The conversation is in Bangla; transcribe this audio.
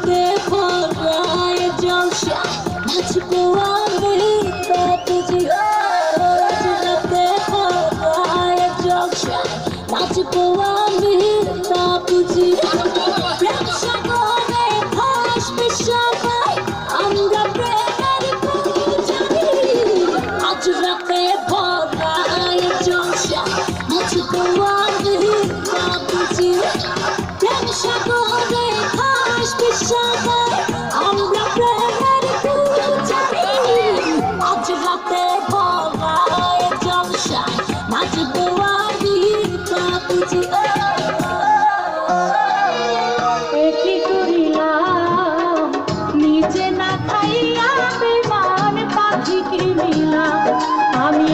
রাতে ভরায় জলসা নাচবো আমি বাপুজি আজ রাতে ভরায় জলসা নাচবো আমি বাপুজি প্রেম সাগরে ভাসবে সবাই আমরা প্রেমের পূজারি আজ রাতে ভরায় জলসা নাচবো আমি বাপুজি প্রেম সাগরে ভাসবে সবাই আমরা প্রেমের পূজারি আজ রাতে ভরায় জলসা নাচবো আমি বাপুজি কি করিলাম নিজে না খাইয়া বেমান পাখি কিনিলাম আমি